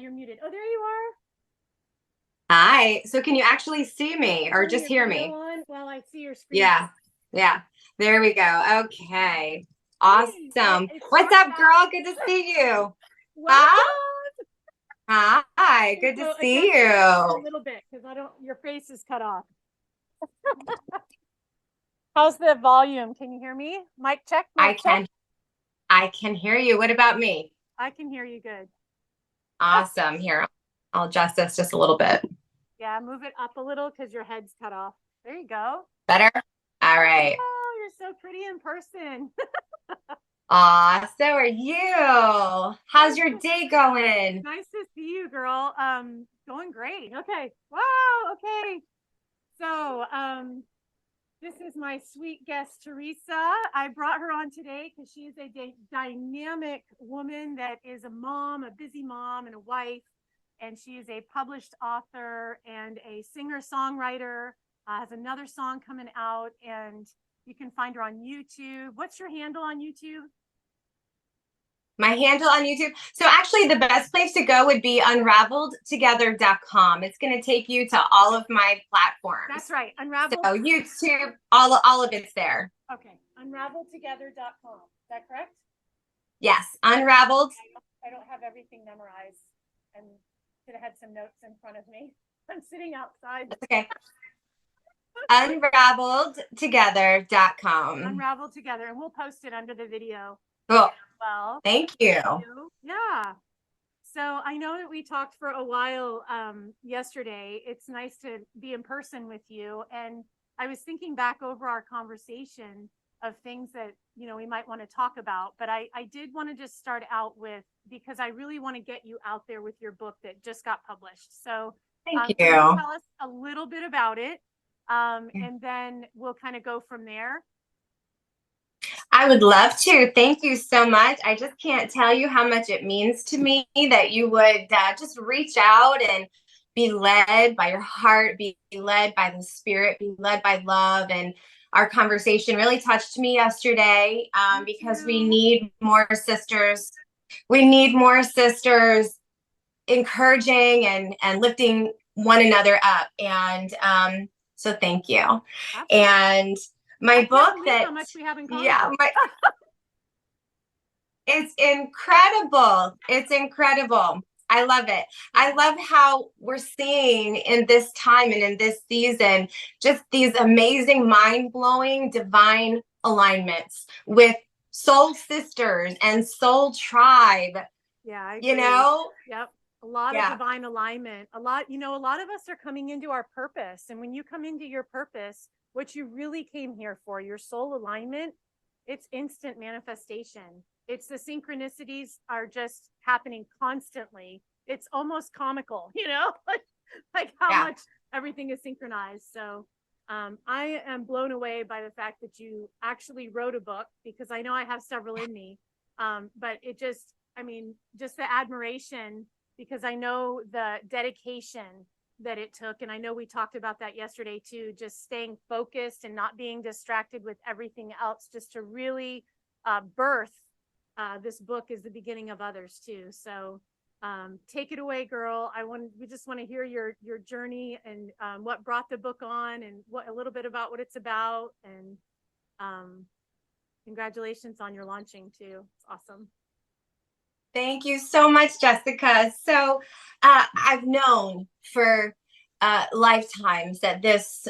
you're muted. Oh, there you are. Hi. So can you actually see me or just hear me? On while I see your screen. Yeah. Yeah. There we go. Okay. Hey, Awesome. What's up, girl? Good to see you. Welcome. Huh? Hi. Good to see you. A little bit because your face is cut off. How's the volume? Can you hear me? Mic check. Mic check. I can hear you. What about me? I can hear you good. Awesome. Here, I'll adjust this just a little bit. Yeah, move it up a little because your head's cut off. There you go. Better? All right. Oh, you're so pretty in person. Aw, so are you. How's your day going? Nice to see you, girl. Going great. Okay. Wow. Okay. So, this is my sweet guest, Theresa. I brought her on today because she is a dynamic woman that is a mom, a busy mom, and a wife. And she is a published author and a singer-songwriter. Has another song coming out, and you can find her on YouTube. What's your handle on YouTube? My handle on YouTube. So actually the best place to go would be unraveledtogether.com. It's going to take you to all of my platforms. That's right. Unraveled. So YouTube, all of it's there. Okay. Unraveledtogether.com. Is that correct? Yes. Unraveled. I don't have everything memorized and should have had some notes in front of me. I'm sitting outside. That's okay. Unraveledtogether.com. Unraveled Together. And we'll post it under the video. Cool. Well, thank you. Yeah. So I know that we talked for a while yesterday. It's nice to be in person with you. And I was thinking back over our conversation of things that, we might want to talk about. But I did want to just start out with, because I really want to get you out there with your book that just got published. So thank you. Can you tell us a little bit about it? And then we'll kind of go from there. I would love to. Thank you so much. I just can't tell you how much it means to me that you would just reach out and be led by your heart, be led by the Spirit, be led by love. And our conversation really touched me yesterday because we need more sisters. We need more sisters encouraging and lifting one another up. And so thank you. Absolutely. And my book that how much we have in common. Yeah, it's incredible. It's incredible. I love it. I love how we're seeing in this time and in this season just these amazing, mind-blowing, divine alignments with soul sisters and soul tribe. Yeah, I agree. Yep. A lot of divine alignment. A lot of us are coming into our purpose. And when you come into your purpose, what you really came here for, your soul alignment, it's instant manifestation. It's the synchronicities are just happening constantly. It's almost comical, like how much everything is synchronized. So I am blown away by the fact that you actually wrote a book, because I know I have several in me. But it just the admiration, because I know the dedication that it took. And I know we talked about that yesterday too, just staying focused and not being distracted with everything else, just to really birth this book is the beginning of others too. So take it away, girl. We just want to hear your journey and what brought the book on, and a little bit about what it's about. And congratulations on your launching too. It's awesome. Thank you so much, Jessica. So I've known for lifetimes that this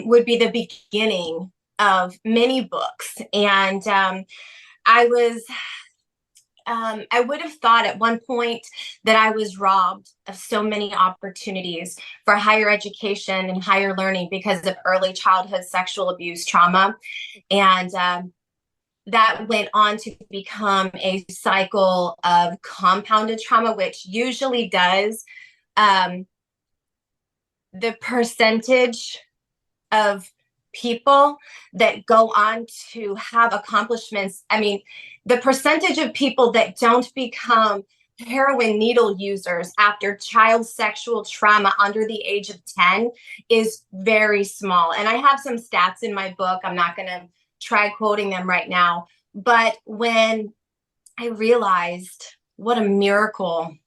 would be the beginning of many books. And I would have thought at one point that I was robbed of so many opportunities for higher education and higher learning because of early childhood sexual abuse trauma. And that went on to become a cycle of compounded trauma, which usually does. The percentage of people that go on to have accomplishments, the percentage of people that don't become heroin needle users after child sexual trauma under the age of 10 is very small. And I have some stats in my book. I'm not going to try quoting them right now. But when I realized what a miracle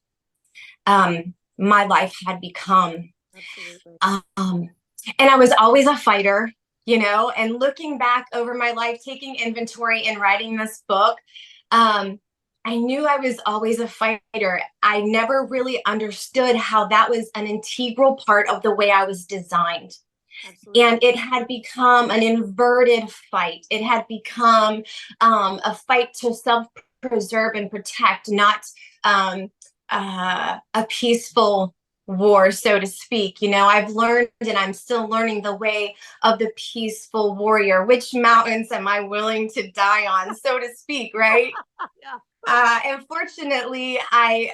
my life had become. Absolutely. And I was always a fighter, and looking back over my life, taking inventory and writing this book, I knew I was always a fighter. I never really understood how that was an integral part of the way I was designed. Absolutely. And it had become an inverted fight. It had become a fight to self-preserve and protect, not a peaceful war, so to speak. I've learned, and I'm still learning, the way of the peaceful warrior. Which mountains am I willing to die on, so to speak, right? Yeah. And fortunately, I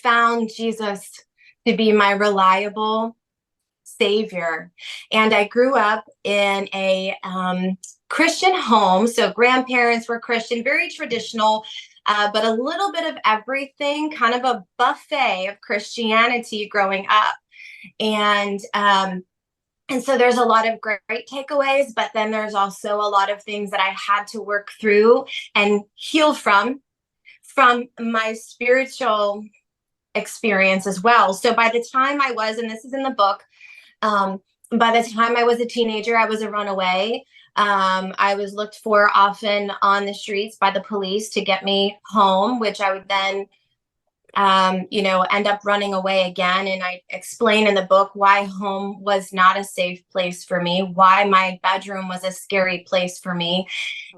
found Jesus to be my reliable savior. And I grew up in a Christian home. So grandparents were Christian, very traditional, but a little bit of everything, kind of a buffet of Christianity growing up. And so there's a lot of great takeaways, but then there's also a lot of things that I had to work through and heal from my spiritual experience as well. So by the time I was, and this is in the book, by the time I was a teenager, I was a runaway. I was looked for often on the streets by the police to get me home, which I would then, end up running away again. And I explain in the book why home was not a safe place for me, why my bedroom was a scary place for me.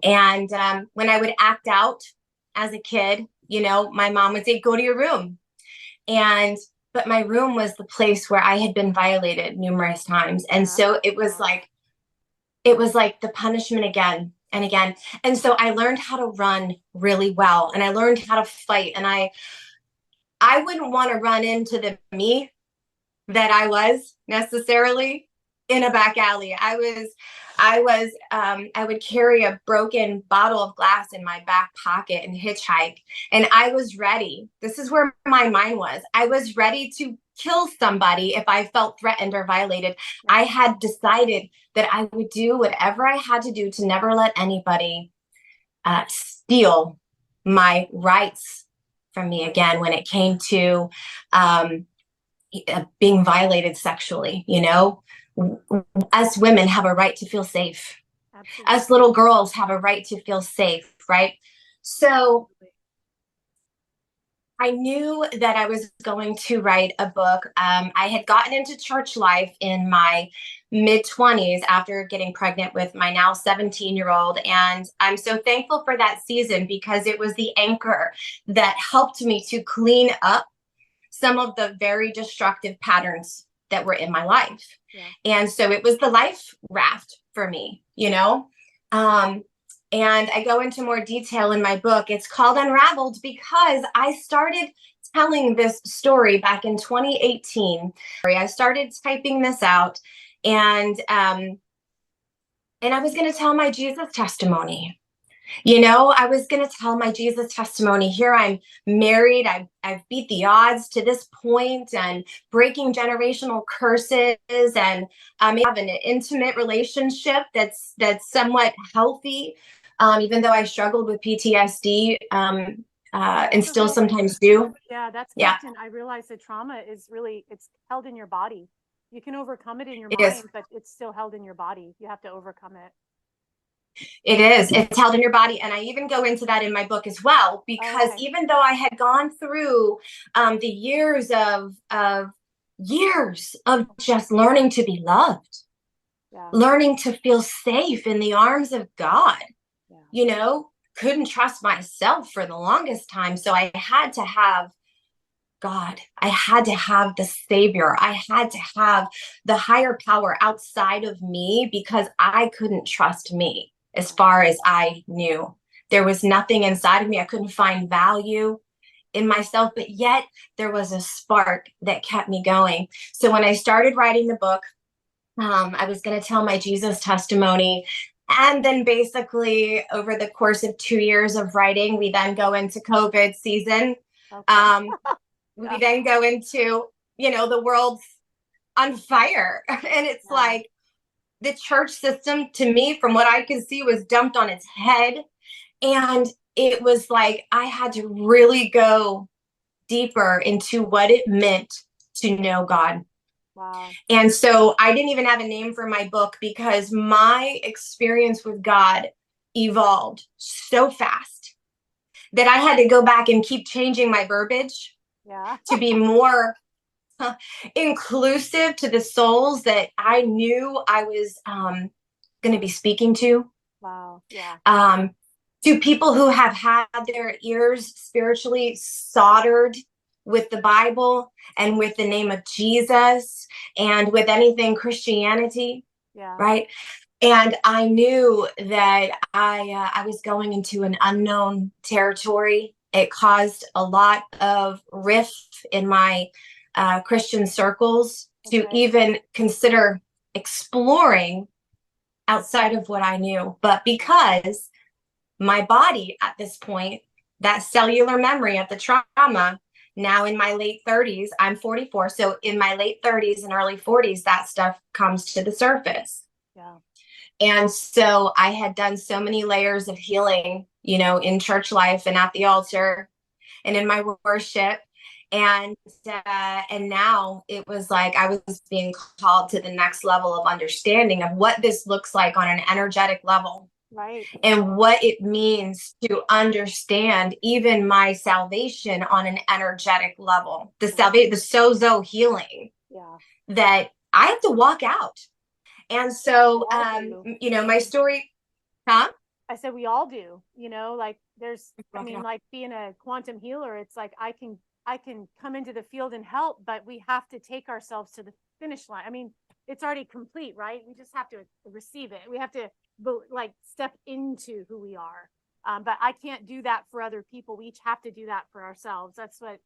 And when I would act out as a kid, my mom would say, go to your room. But my room was the place where I had been violated numerous times. And so it was like the punishment again and again. And so I learned how to run really well, and I learned how to fight. And I wouldn't want to run into the me that I was necessarily in a back alley. I would carry a broken bottle of glass in my back pocket and hitchhike. And I was ready. This is where my mind was. I was ready to kill somebody if I felt threatened or violated. I had decided that I would do whatever I had to do to never let anybody steal my rights from me again when it came to being violated sexually. Us women have a right to feel safe. Absolutely. Us little girls have a right to feel safe, right? So I knew that I was going to write a book. I had gotten into church life in my mid-20s after getting pregnant with my now 17-year-old. And I'm so thankful for that season, because it was the anchor that helped me to clean up some of the very destructive patterns that were in my life. Yeah. And so it was the life raft for me, and I go into more detail in my book. It's called Unraveled because I started telling this story back in 2018. I started typing this out, and I was going to tell my Jesus testimony. I was going to tell my Jesus testimony. Here I'm married. I've beat the odds to this point and breaking generational curses, and I have an intimate relationship that's somewhat healthy, even though I struggled with PTSD and still sometimes do. Yeah, that's often. I realize that trauma is really, it's held in your body. You can overcome it in your mind, but it's still held in your body. You have to overcome it. It is. It's held in your body. And I even go into that in my book as well, because even though I had gone through the years of just learning to be loved, learning to feel safe in the arms of God, couldn't trust myself for the longest time. So I had to have God. I had to have the Savior. I had to have the higher power outside of me, because I couldn't trust me. As far as I knew, there was nothing inside of me. I couldn't find value in myself, but yet there was a spark that kept me going. So when I started writing the book, I was going to tell my Jesus testimony. And then basically over the course of 2 years of writing, we then go into COVID season. We then go into, the world's on fire. And it's like, the church system, to me, from what I could see, was dumped on its head. And it was like I had to really go deeper into what it meant to know God. Wow. And so I didn't even have a name for my book because my experience with God evolved so fast that I had to go back and keep changing my verbiage to be more inclusive to the souls that I knew I was going to be speaking to. Wow. Yeah. To people who have had their ears spiritually soldered with the Bible and with the name of Jesus and with anything Christianity. Yeah. Right. And I knew that I was going into an unknown territory. It caused a lot of rift in my Christian circles to even consider exploring outside of what I knew. But because my body at this point, that cellular memory of the trauma, now in my late 30s, I'm 44. So in my late 30s and early 40s, that stuff comes to the surface. Yeah. And so I had done so many layers of healing, you know, in church life and at the altar and in my worship. And now it was like I was being called to the next level of understanding of what this looks like on an energetic level. Right. And what it means to understand even my salvation on an energetic level, the sozo healing that I have to walk out. And so, you know, my story, huh? I said, we all do, you know, like there's, I mean, like being a quantum healer, it's like, I can come into the field and help, but we have to take ourselves to the finish line. I mean, it's already complete, right? We just have to receive it. We have to like step into who we are. But I can't do that for other people. We each have to do that for ourselves. That's what,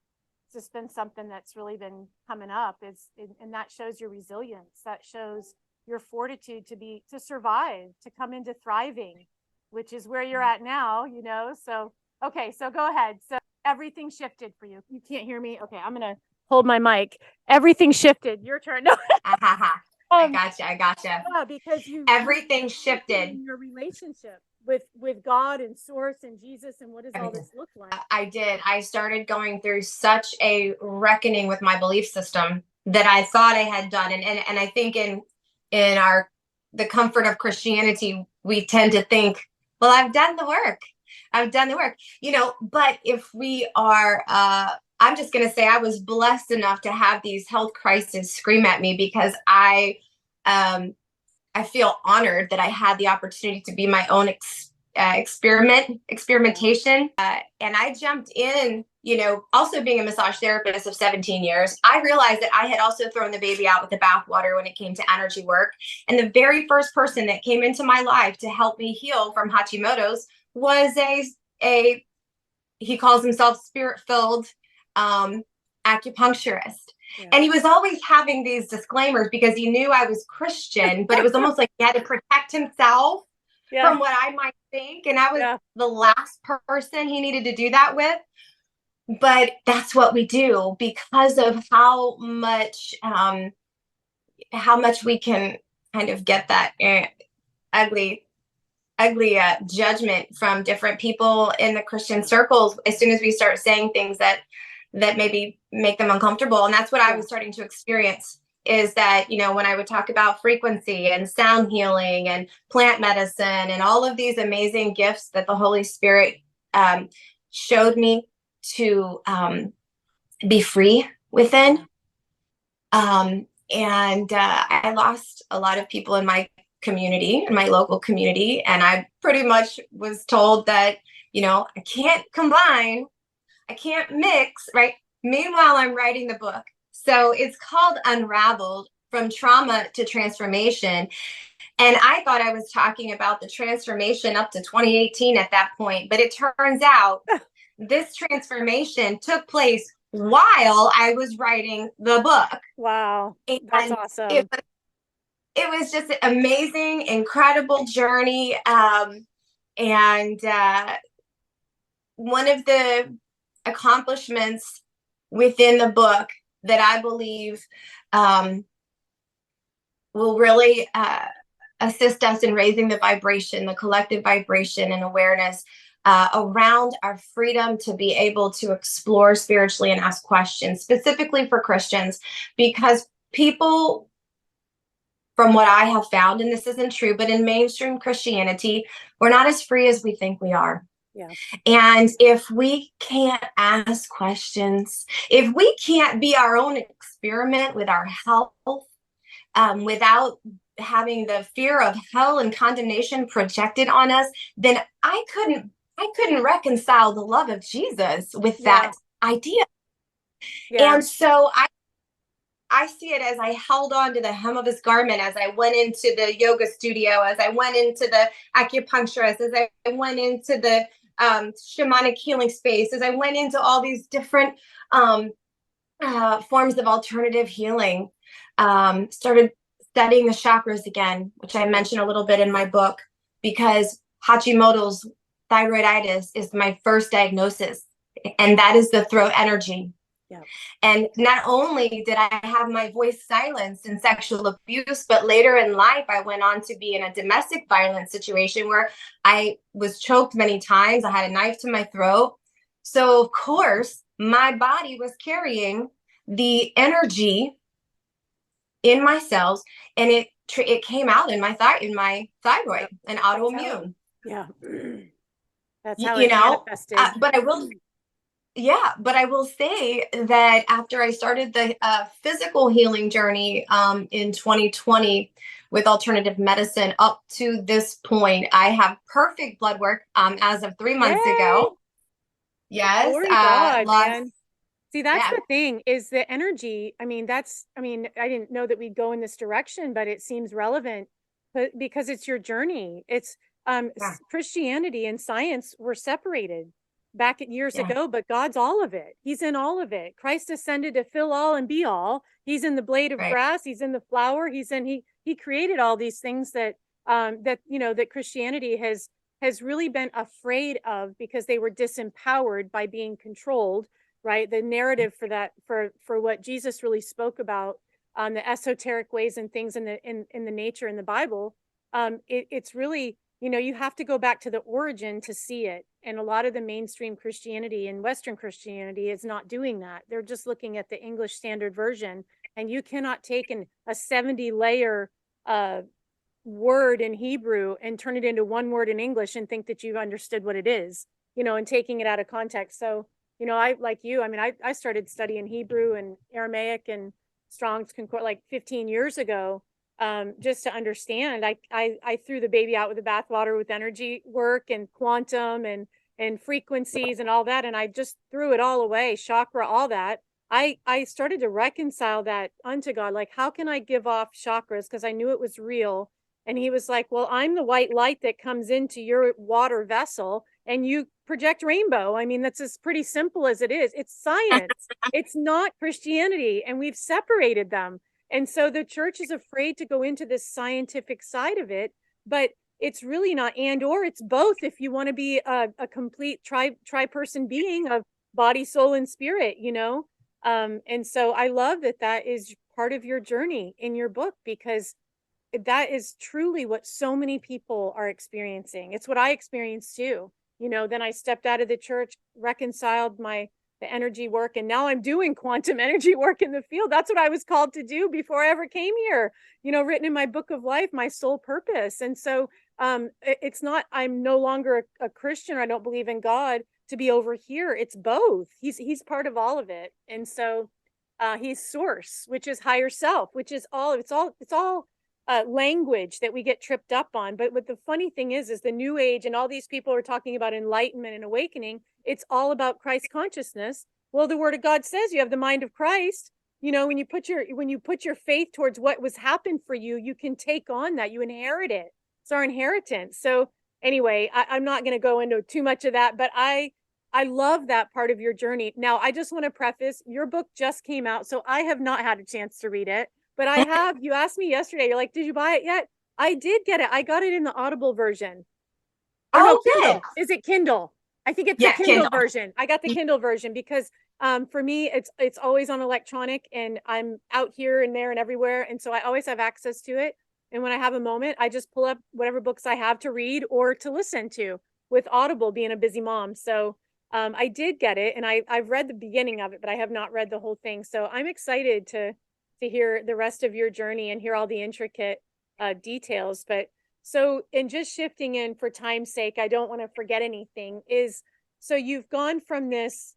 it's just been something that's really been coming up and that shows your resilience. That shows your fortitude to survive, to come into thriving, which is where you're at now, you know? So, okay, so go ahead. So everything shifted for you. You can't hear me? Okay, I'm going to hold my mic. Everything shifted. Your turn. No. I gotcha. Yeah, because everything shifted in your relationship with God and source and Jesus. And what does all this look like? I did. I started going through such a reckoning with my belief system that I thought I had done. And I think in the comfort of Christianity, we tend to think, well, I've done the work, you know. But if we are, I'm just going to say I was blessed enough to have these health crises scream at me because I feel honored that I had the opportunity to be my own experimentation. And I jumped in, you know, also being a massage therapist of 17 years, I realized that I had also thrown the baby out with the bathwater when it came to energy work. And the very first person that came into my life to help me heal from Hashimoto's was he calls himself spirit-filled acupuncturist. Yeah. And he was always having these disclaimers because he knew I was Christian, but it was almost like he had to protect himself from what I might think. And I was the last person he needed to do that with. But that's what we do because of how much we can kind of get that ugly judgment from different people in the Christian circles as soon as we start saying things that maybe make them uncomfortable. And that's what I was starting to experience, is that, you know, when I would talk about frequency and sound healing and plant medicine and all of these amazing gifts that the Holy Spirit showed me to be free within. And I lost a lot of people in my community, in my local community. And I pretty much was told that, you know, I can't combine, I can't mix, right? Meanwhile, I'm writing the book. So it's called Unraveled: From Trauma to Transformation. And I thought I was talking about the transformation up to 2018 at that point. But it turns out this transformation took place while I was writing the book. Wow. That's awesome. It was just an amazing, incredible journey. And one of the accomplishments within the book that I believe will really assist us in raising the vibration, the collective vibration and awareness around our freedom to be able to explore spiritually and ask questions, specifically for Christians, because people, from what I have found, and this isn't true, but in mainstream Christianity, we're not as free as we think we are. Yeah. And if we can't ask questions, if we can't be our own experiment with our health, without having the fear of hell and condemnation projected on us, then I couldn't reconcile the love of Jesus with that idea. Yeah. And so I see it as I held on to the hem of his garment as I went into the yoga studio, as I went into the acupuncturist, as I went into the shamanic healing space, as I went into all these different forms of alternative healing, started studying the chakras again, which I mentioned a little bit in my book, because Hashimoto's thyroiditis is my first diagnosis, and that is the throat energy. Yeah. And not only did I have my voice silenced in sexual abuse, but later in life, I went on to be in a domestic violence situation where I was choked many times. I had a knife to my throat. So, of course, my body was carrying the energy in my cells, and it came out in my thyroid, and autoimmune. Yeah. That's how it manifested. But I will say that after I started the physical healing journey in 2020 with alternative medicine, up to this point, I have perfect blood work as of 3 months ago. Yes. Glory to God, man. See, that's the thing, is the energy. I mean, I didn't know that we'd go in this direction, but it seems relevant, but because it's your journey. It's Christianity and science were separated back years ago, but God's all of it. He's in all of it. Christ ascended to fill all and be all. He's in the blade of grass. He's in the flower. He created all these things that that Christianity has really been afraid of, because they were disempowered by being controlled. Right. The narrative for that, for what Jesus really spoke about, the esoteric ways and things in the nature in the Bible. It's really, you have to go back to the origin to see it. And a lot of the mainstream Christianity and Western Christianity is not doing that. They're just looking at the English Standard Version, and you cannot take a 70-layer word in Hebrew and turn it into one word in English and think that you've understood what it is, and taking it out of context. So, I, like you, I started studying Hebrew and Aramaic and Strong's Concord like 15 years ago, just to understand. I threw the baby out with the bathwater with energy work and quantum and frequencies and all that. And I just threw it all away, chakra, all that. I started to reconcile that unto God. Like, how can I give off chakras? Because I knew it was real. And he was like, well, I'm the white light that comes into your water vessel, and you project rainbow. I mean, that's as pretty simple as it is. It's science. It's not Christianity. And we've separated them. And so the church is afraid to go into this scientific side of it, but it's really not or, it's both. If you want to be a complete tri-person being of body, soul, and spirit, and so I love that is part of your journey in your book, because that is truly what so many people are experiencing. It's what I experienced too. Then I stepped out of the church, reconciled the energy work, and now I'm doing quantum energy work in the field. That's what I was called to do before I ever came here, written in my book of life, my soul purpose. And so it's not, I'm no longer a Christian, or I don't believe in God to be over here. It's both. He's part of all of it. And so he's source, which is higher self, which is it's all language that we get tripped up on. But what the funny thing is the new age and all these people are talking about enlightenment and awakening. It's all about Christ consciousness. Well, the word of God says you have the mind of Christ. When you put your faith towards what was happened for you, you can take on that. You inherit it. It's our inheritance. So anyway, I'm not going to go into too much of that, but I love that part of your journey. Now, I just want to preface, your book just came out, so I have not had a chance to read it. But I have. You asked me yesterday, you're like, did you buy it yet? I did get it. I got it in the Audible version. No, Kindle. Is it Kindle? I think it's the Kindle version. I got the Kindle version because for me, it's always on electronic, and I'm out here and there and everywhere. And so I always have access to it. And when I have a moment, I just pull up whatever books I have to read or to listen to. with Audible being a busy mom. So I did get it, and I've read the beginning of it, but I have not read the whole thing. So I'm excited to hear the rest of your journey and hear all the intricate details. But so, and just shifting in for time's sake, I don't want to forget anything, is so you've gone from this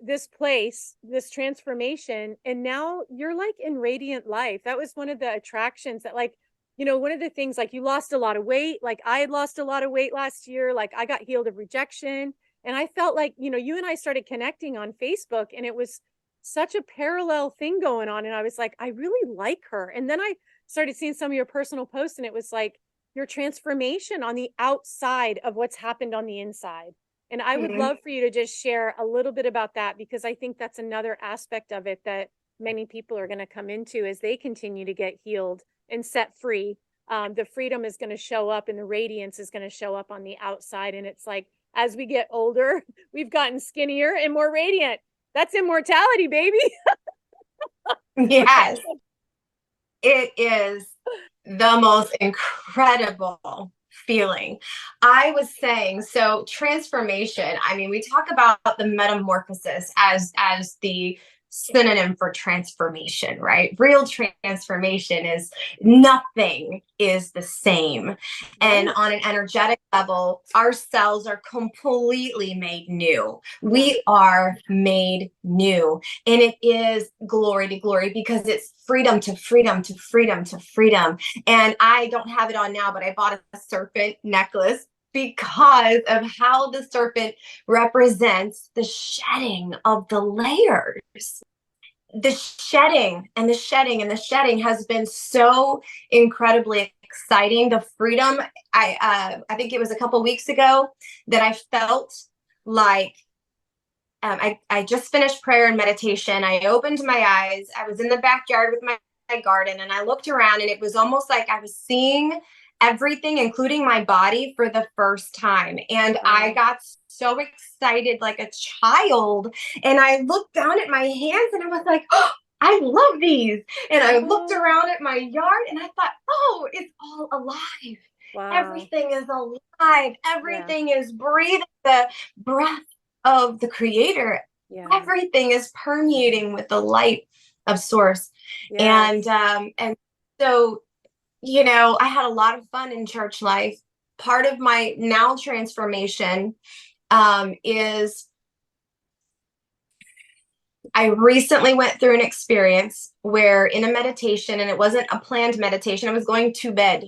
this place, this transformation, and now you're like in radiant life. That was one of the attractions that, like, you know, one of the things, like, you lost a lot of weight. Like, I had lost a lot of weight last year. Like, I got healed of rejection, and I felt like, you know, you and I started connecting on Facebook, and it was such a parallel thing going on, and I was like, I really like her. And then I started seeing some of your personal posts, and it was like your transformation on the outside of what's happened on the inside. And I would love for you to just share a little bit about that, because I think that's another aspect of it that many people are going to come into as they continue to get healed and set free. The freedom is going to show up, and the radiance is going to show up on the outside. And it's like, as we get older, we've gotten skinnier and more radiant. That's immortality, baby. Yes. It is the most incredible feeling. I was saying, so transformation, I mean, we talk about the metamorphosis as the synonym for transformation, right? Real transformation is nothing is the same. And on an energetic level, our cells are completely made new. We are made new. And it is glory to glory, because it's freedom to freedom to freedom to freedom. And I don't have it on now, but I bought a serpent necklace because of how the serpent represents the shedding of the layers. The shedding and the shedding and the shedding has been so incredibly exciting. The freedom, I think it was a couple weeks ago that I felt like I just finished prayer and meditation. I opened my eyes. I was in the backyard with my garden, and I looked around, and it was almost like I was seeing everything, including my body, for the first time. And I got so excited, like a child. And I looked down at my hands, and I was like, oh, I love these. And I looked around at my yard, and I thought, oh, it's all alive. Wow. Everything is alive. Everything is breathing the breath of the creator. Everything is permeating with the light of source. And so, you know, I had a lot of fun in church life. Part of my now transformation is I recently went through an experience where, in a meditation, and it wasn't a planned meditation, I was going to bed.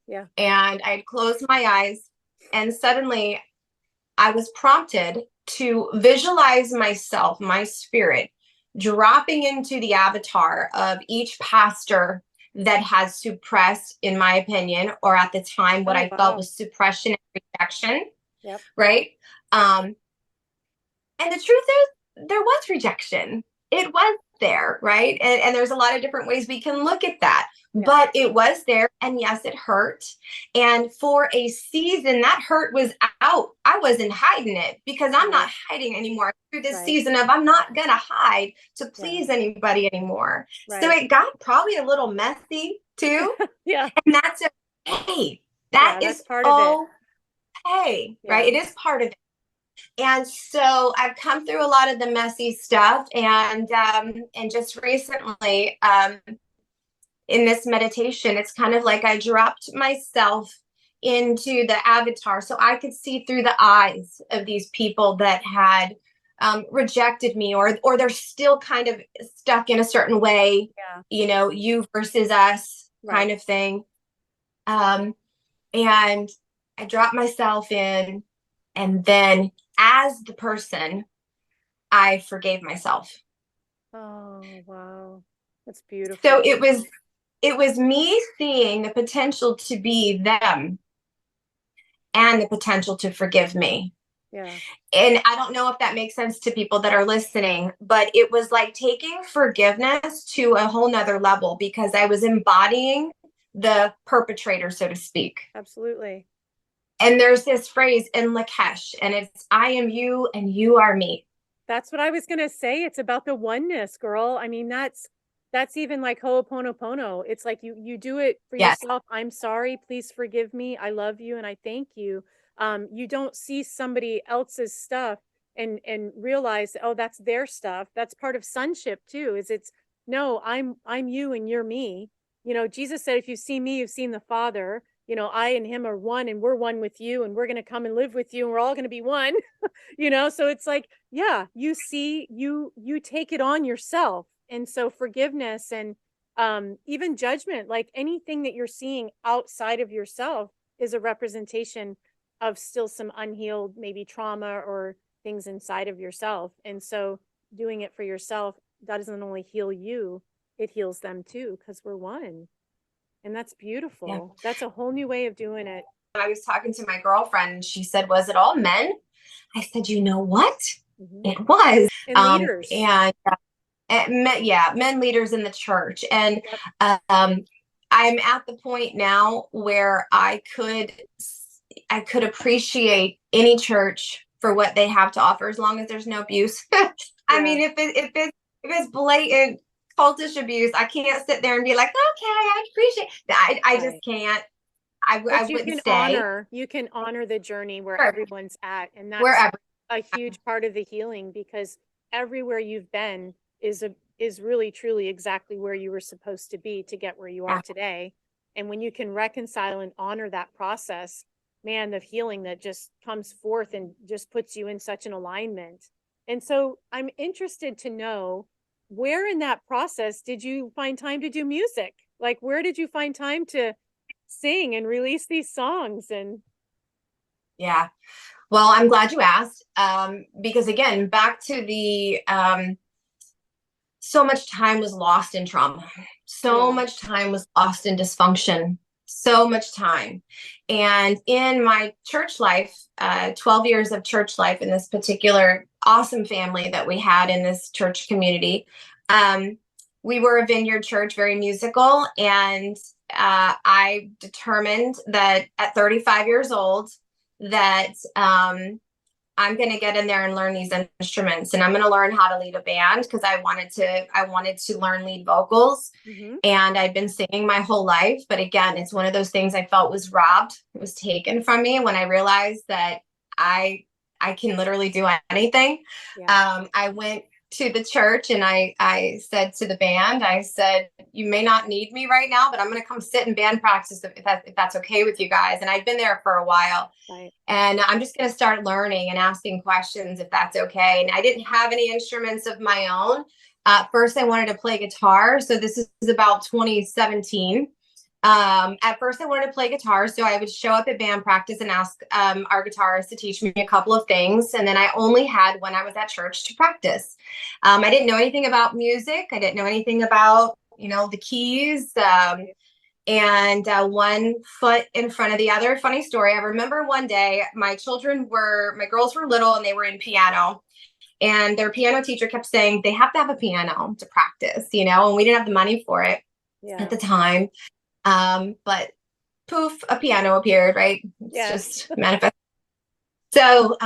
And I had closed my eyes, and suddenly I was prompted to visualize myself, my spirit, dropping into the avatar of each pastor that has suppressed, in my opinion, or at the time, what I felt was suppression and rejection. Right. And the truth is, there was rejection. It was there, right? And there's a lot of different ways we can look at that. But it was there, and yes, it hurt. And for a season, that hurt was out. I wasn't hiding it, because I'm not hiding anymore. Through this season of, I'm not gonna hide to please anybody anymore. So it got probably a little messy too. And that's okay. That is part of it. Okay, right? It is part of it. And so I've come through a lot of the messy stuff, and just recently, in this meditation, it's kind of like I dropped myself into the avatar so I could see through the eyes of these people that had rejected me, or they're still kind of stuck in a certain way, you know, you versus us kind of thing. And I dropped myself in, and then as the person, I forgave myself. Oh, wow. That's beautiful. So it was me seeing the potential to be them and the potential to forgive me. And I don't know if that makes sense to people that are listening, but it was like taking forgiveness to a whole nother level, because I was embodying the perpetrator, so to speak. Absolutely. And there's this phrase in Lakesh, and it's, I am you and you are me. That's what I was going to say. It's about the oneness, girl. I mean, that's even like Ho'oponopono. It's like you do it for yourself. I'm sorry. Please forgive me. I love you. And I thank you. You don't see somebody else's stuff and realize, oh, that's their stuff. That's part of sonship too, is it's, no, I'm you and you're me. Jesus said, if you see me, you've seen the Father. I and him are one, and we're one with you, and we're going to come and live with you, and we're all going to be one. So it's like, yeah, you see, you take it on yourself. And so forgiveness and even judgment, like anything that you're seeing outside of yourself is a representation of still some unhealed, maybe trauma or things inside of yourself. And so doing it for yourself, that doesn't only heal you, it heals them too, because we're one. And that's beautiful. Yeah. That's a whole new way of doing it. I was talking to my girlfriend and she said, was it all men? I said, you know what? It was. And leaders. Men leaders in the church. And I'm at the point now where I could appreciate any church for what they have to offer, as long as there's no abuse. I mean, if it's blatant cultish abuse, I can't sit there and be like, okay, I appreciate that. I just can't. I wouldn't stay. You can honor the journey where everyone's at, and that's a huge part of the healing, because everywhere you've been is really truly exactly where you were supposed to be to get where you are today. And when you can reconcile and honor that process, man, the healing that just comes forth and just puts you in such an alignment. And so I'm interested to know, where in that process did you find time to do music? Like, where did you find time to sing and release these songs? And yeah, well, I'm glad you asked, because again, back to the so much time was lost in trauma, so much time was lost in dysfunction, so much time. And in my church life, 12 years of church life in this particular awesome family that we had in this church community, we were a vineyard church, very musical. And I determined that at 35 years old, that I'm going to get in there and learn these instruments, and I'm going to learn how to lead a band, because I wanted to learn lead vocals. And I'd been singing my whole life. But again, it's one of those things I felt was robbed. It was taken from me when I realized that I can literally do anything. I went to the church and I said to the band, I said, you may not need me right now, but I'm going to come sit in band practice if that's okay with you guys. And I'd been there for a while, and I'm just going to start learning and asking questions if that's okay. And I didn't have any instruments of my own. First, I wanted to play guitar. So this is about 2017. At first I wanted to play guitar, so I would show up at band practice and ask our guitarist to teach me a couple of things. And then I only had when I was at church to practice. I didn't know anything about music. I didn't know anything about, the keys, and one foot in front of the other. Funny story. I remember one day my girls were little and they were in piano. And their piano teacher kept saying they have to have a piano to practice, and we didn't have the money for it at the time. But poof, a piano appeared, right? It's just manifest. So,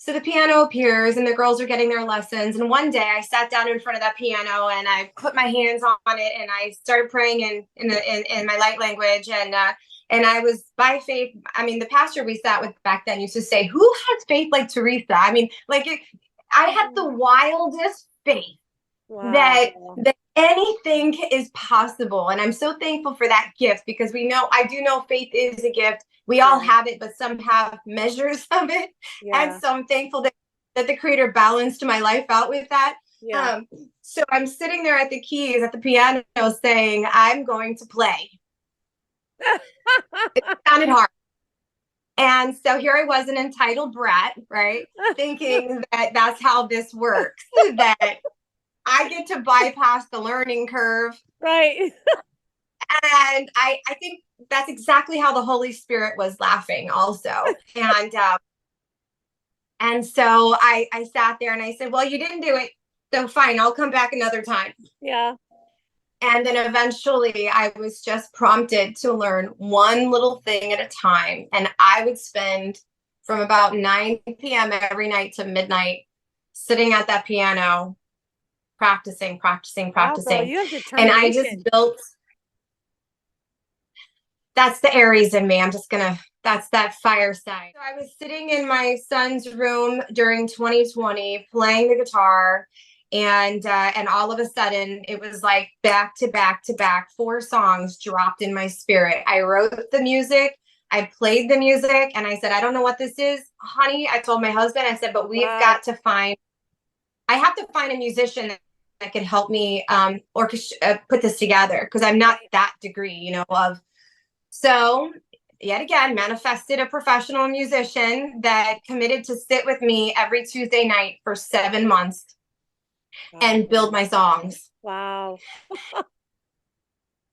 so the piano appears and the girls are getting their lessons. And one day I sat down in front of that piano and I put my hands on it and I started praying in my light language. And I was, by faith, the pastor we sat with back then used to say, who has faith like Theresa? I had the wildest faith. Wow. that anything is possible. And I'm so thankful for that gift, because I do know faith is a gift. We all have it, but some have measures of it. And so I'm thankful that the Creator balanced my life out with that. So I'm sitting there at the keys, at the piano, saying, I'm going to play. It sounded hard. And so here I was, an entitled brat, right? Thinking that that's how this works, that I get to bypass the learning curve. Right. And I think that's exactly how the Holy Spirit was laughing also. And so I sat there and I said, well, you didn't do it, so fine, I'll come back another time. Yeah. And then eventually I was just prompted to learn one little thing at a time. And I would spend from about 9 p.m. every night to midnight sitting at that piano, practicing. Wow, girl, you have determination. And I just built, that's the Aries in me. I'm just going to That's that fireside. So I was sitting in my son's room during 2020 playing the guitar, and all of a sudden it was like back to back to back, 4 songs dropped in my spirit. I wrote the music, I played the music, and I said, I don't know what this is, honey. I told my husband, I said, but we've got to find, I have to find a musician that can help me put this together, because I'm not that degree, of. So yet again, manifested a professional musician that committed to sit with me every Tuesday night for 7 months and build my songs. Wow.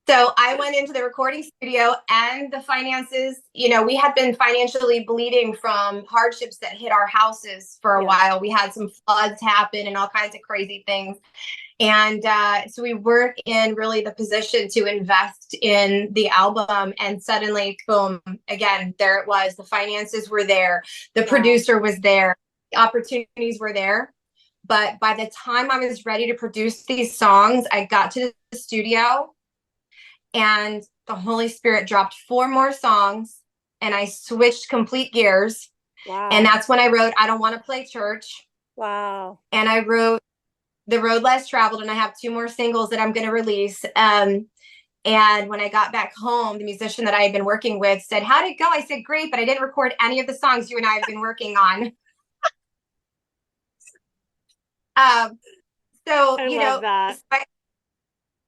So I went into the recording studio, and the finances, we had been financially bleeding from hardships that hit our houses for a while. We had some floods happen and all kinds of crazy things. And so we weren't in really the position to invest in the album. And suddenly, boom, again, there it was. The finances were there. The producer was there. The opportunities were there. But by the time I was ready to produce these songs, I got to the studio, and the Holy Spirit dropped 4 more songs, and I switched complete gears. Wow. And that's when I wrote I Don't Want to Play Church. Wow. And I wrote The Road Less Traveled, and I have 2 more singles that I'm going to release. And when I got back home, the musician that I had been working with said, "How did it go?" I said, "Great, but I didn't record any of the songs you and I have been working on." So, I love that.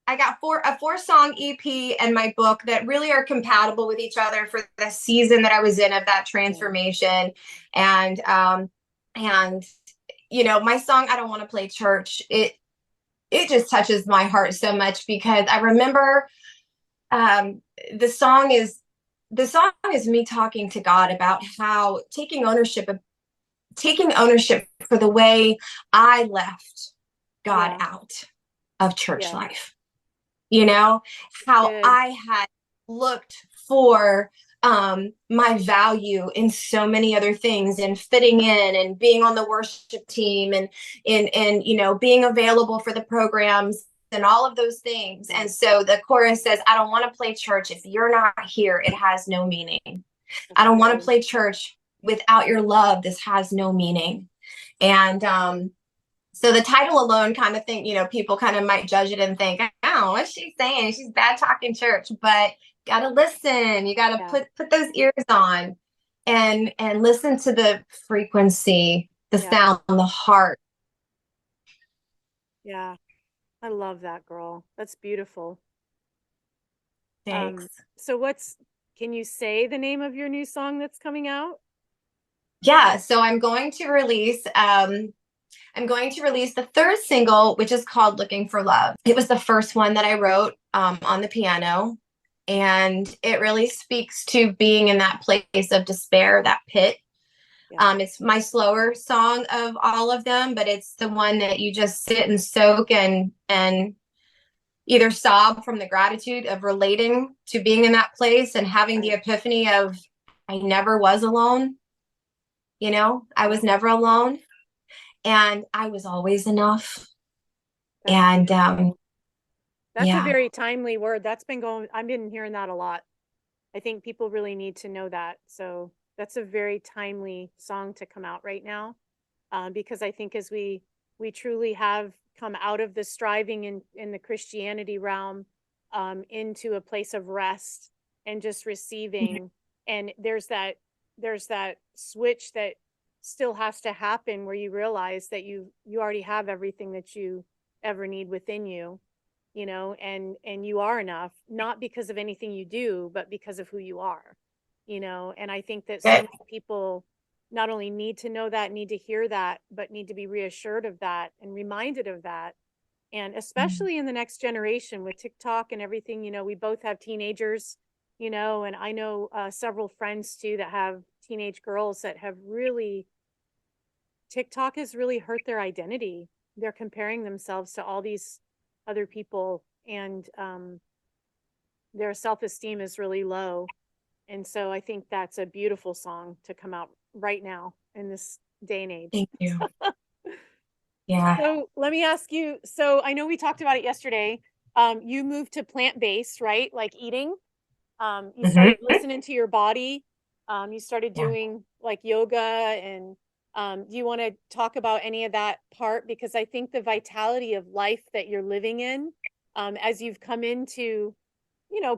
I got a 4-song EP and my book that really are compatible with each other for the season that I was in of that transformation. And my song, I Don't Want to Play Church, it just touches my heart so much, because I remember the song is me talking to God about how taking ownership for the way I left God out of church life. How I had looked for my value in so many other things, and fitting in and being on the worship team, and being available for the programs and all of those things. And so the chorus says, I don't want to play church. If you're not here, it has no meaning. I don't want to play church without your love. This has no meaning. And so the title alone kind of think, people kind of might judge it and think, oh, what's she saying? She's bad talking church. But gotta listen. You gotta put those ears on and listen to the frequency, the sound, the heart. Yeah. I love that, girl. That's beautiful. Thanks. So can you say the name of your new song that's coming out? Yeah. So I'm going to release the 3rd single, which is called Looking for Love. It was the first one that I wrote on the piano. And it really speaks to being in that place of despair, that pit. It's my slower song of all of them, but it's the one that you just sit and soak and either sob from the gratitude of relating to being in that place, and having the epiphany of I never was alone. I was never alone. And I was always enough. That's a very timely word. I've been hearing that a lot. I think people really need to know that. So that's a very timely song to come out right now. Because I think as we truly have come out of the striving in the Christianity realm, into a place of rest and just receiving. And there's that switch that still has to happen, where you realize that you already have everything that you ever need within you, and you are enough, not because of anything you do, but because of who you are, and I think that so many people not only need to know that, need to hear that, but need to be reassured of that and reminded of that. And especially in the next generation with TikTok and everything, we both have teenagers, and I know several friends too that have teenage girls that have TikTok has really hurt their identity. They're comparing themselves to all these other people, and their self-esteem is really low. And so I think that's a beautiful song to come out right now in this day and age. Thank you. Yeah. So let me ask you, so I know we talked about it yesterday. You moved to plant-based, right? Like eating. You started listening to your body. You started Yeah. doing like yoga, and do you want to talk about any of that part? Because I think the vitality of life that you're living in, as you've come into,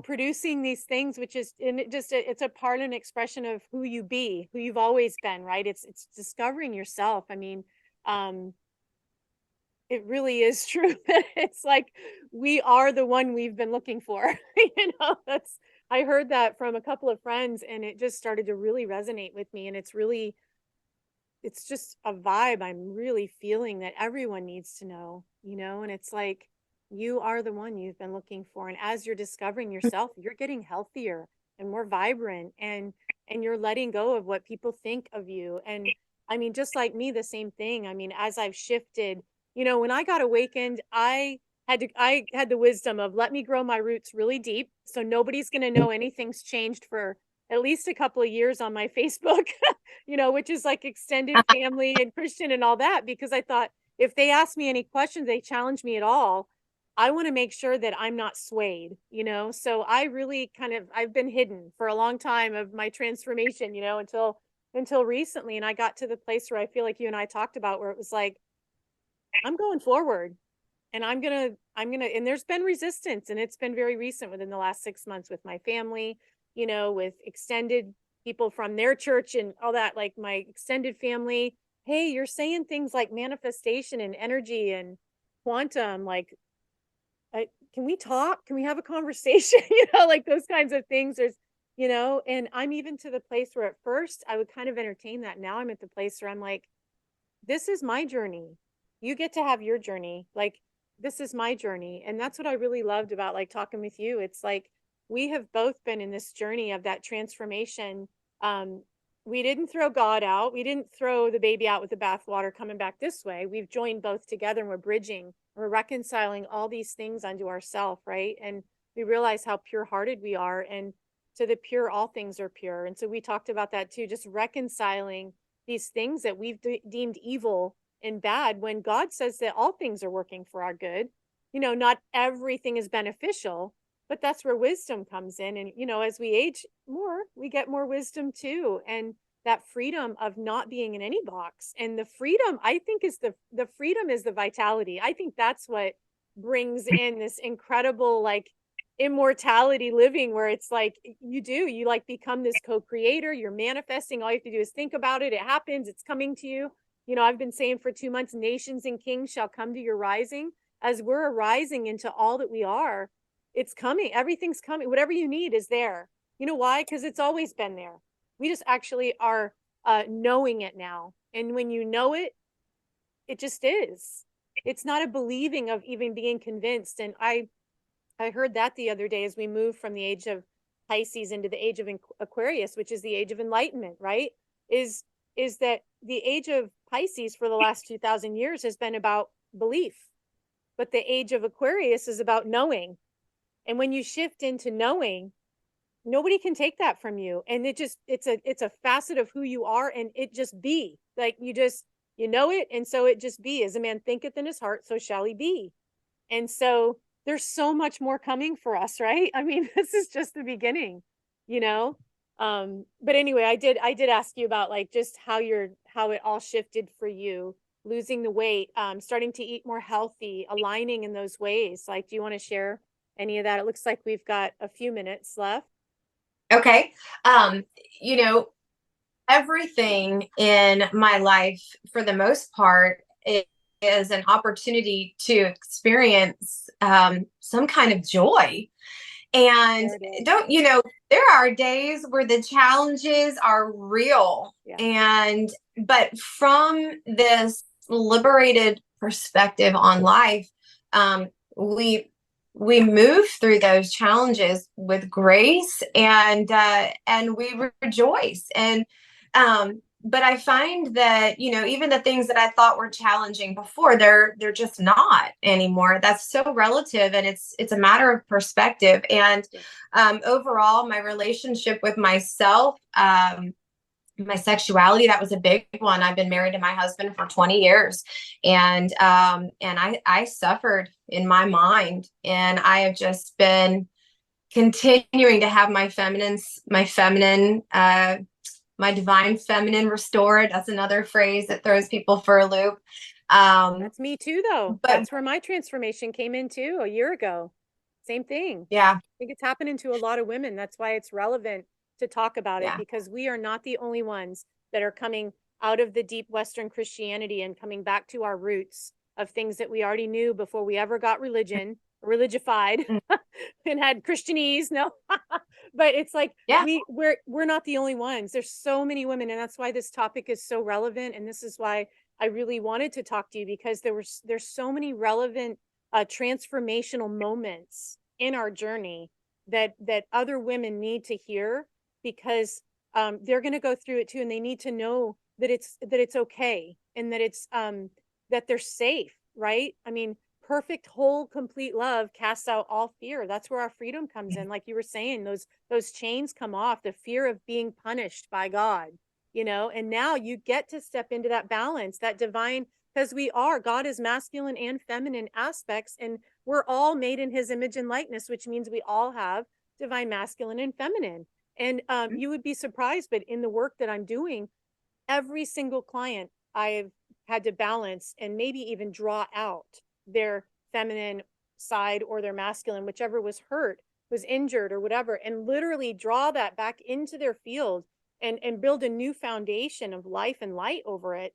producing these things, which is, and it's a part and expression of who you've always been, right? It's discovering yourself. I mean, um, it really is true that it's like we are the one we've been looking for. That's, I heard that from a couple of friends, and it just started to really resonate with me. And it's just a vibe I'm really feeling that everyone needs to know, and it's like you are the one you've been looking for. And as you're discovering yourself, you're getting healthier and more vibrant, and you're letting go of what people think of you. And I mean, just like me, the same thing. I mean, as I've shifted, when I got awakened, I had the wisdom of, let me grow my roots really deep so nobody's going to know anything's changed for at least a couple of years on my Facebook, which is like extended family and Christian and all that, because I thought if they ask me any questions, they challenge me at all, I want to make sure that I'm not swayed, So I really I've been hidden for a long time of my transformation, until recently. And I got to the place where I feel like you and I talked about, where it was like, I'm going forward, and I'm gonna, and there's been resistance, and it's been very recent within the last 6 months with my family, with extended people from their church and all that, like my extended family. Hey, you're saying things like manifestation and energy and quantum, like, can we talk? Can we have a conversation? Like those kinds of things. And I'm even to the place where at first I would kind of entertain that. Now I'm at the place where I'm like, this is my journey. You get to have your journey. Like, this is my journey. And that's what I really loved about like talking with you. It's like we have both been in this journey of that transformation. We didn't throw God out. We didn't throw the baby out with the bathwater coming back this way. We've joined both together, and we're bridging, we're reconciling all these things unto ourselves, right? And we realize how pure hearted we are. And to the pure, all things are pure. And so we talked about that too, just reconciling these things that we've deemed evil and bad, when God says that all things are working for our good. Not everything is beneficial, but that's where wisdom comes in. And, as we age more, we get more wisdom too. And that freedom of not being in any box, and the freedom, I think, is the freedom is the vitality. I think that's what brings in this incredible, like, immortality living, where it's like you like become this co-creator, you're manifesting. All you have to do is think about it happens, it's coming to you. I've been saying for 2 months, nations and kings shall come to your rising. As we're arising into all that we are, it's coming, everything's coming. Whatever you need is there. Why? Because it's always been there. We just actually are knowing it now. And when you know it, it just is. It's not a believing of even being convinced. And I heard that the other day, as we move from the age of Pisces into the age of Aquarius, which is the age of enlightenment, right? Is that the age of Pisces for the last 2000 years has been about belief, but the age of Aquarius is about knowing. And when you shift into knowing, nobody can take that from you. And it's a facet of who you are. And it just be like, you know it. And so it just be, as a man thinketh in his heart, so shall he be. And so there's so much more coming for us, right? I mean, this is just the beginning, you know? But anyway, I did ask you about like just how it all shifted for you, losing the weight, starting to eat more healthy, aligning in those ways. Like, do you want to share any of that? It looks like we've got a few minutes left. Okay. Um, you know, everything in my life, for the most part, is an opportunity to experience some kind of joy. And there are days where the challenges are real. Yeah. But from this liberated perspective on life, we move through those challenges with grace, and we rejoice. And but I find that, even the things that I thought were challenging before, they're just not anymore. That's so relative, and it's a matter of perspective. And overall, my relationship with myself, my sexuality, that was a big one. I've been married to my husband for 20 years, and I suffered in my mind, and I have just been continuing to have my feminine my divine feminine restored. That's another phrase that throws people for a loop. That's me too, though. But That's where my transformation came in too, a year ago. Same thing. yeah, I think it's happening to a lot of women. That's why it's relevant to talk about it, yeah, because we are not the only ones that are coming out of the deep Western Christianity and coming back to our roots of things that we already knew before we ever got religified mm, and had Christianese. No, but it's like yeah, we're not the only ones. There's so many women, and that's why this topic is so relevant. And this is why I really wanted to talk to you, because there's so many relevant transformational moments in our journey that other women need to hear, because they're going to go through it too, and they need to know that it's okay, and that it's that they're safe, right? I mean, perfect, whole, complete love casts out all fear. That's where our freedom comes in. Like you were saying, those chains come off, the fear of being punished by God, and now you get to step into that balance, that divine, because God is masculine and feminine aspects, and we're all made in his image and likeness, which means we all have divine masculine and feminine. And mm, you would be surprised, but in the work that I'm doing, every single client I've had to balance and maybe even draw out their feminine side or their masculine, whichever was hurt, was injured or whatever, and literally draw that back into their field and build a new foundation of life and light over it,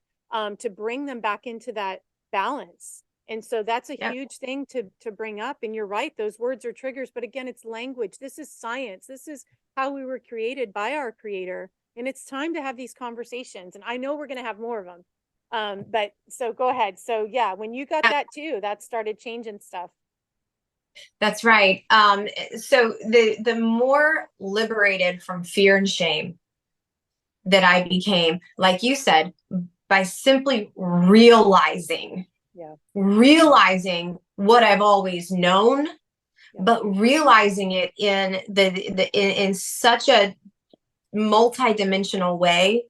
to bring them back into that balance. And so that's a yep. huge thing to bring up. And you're right, those words are triggers, but again, it's language. This is science. This is how we were created by our creator. And it's time to have these conversations. And I know we're going to have more of them. But so go ahead. So yeah, when you got that too, that started changing stuff. That's right. So the more liberated from fear and shame that I became, like you said, by simply Yeah. realizing what I've always known, Yeah. but realizing it in such a multidimensional way.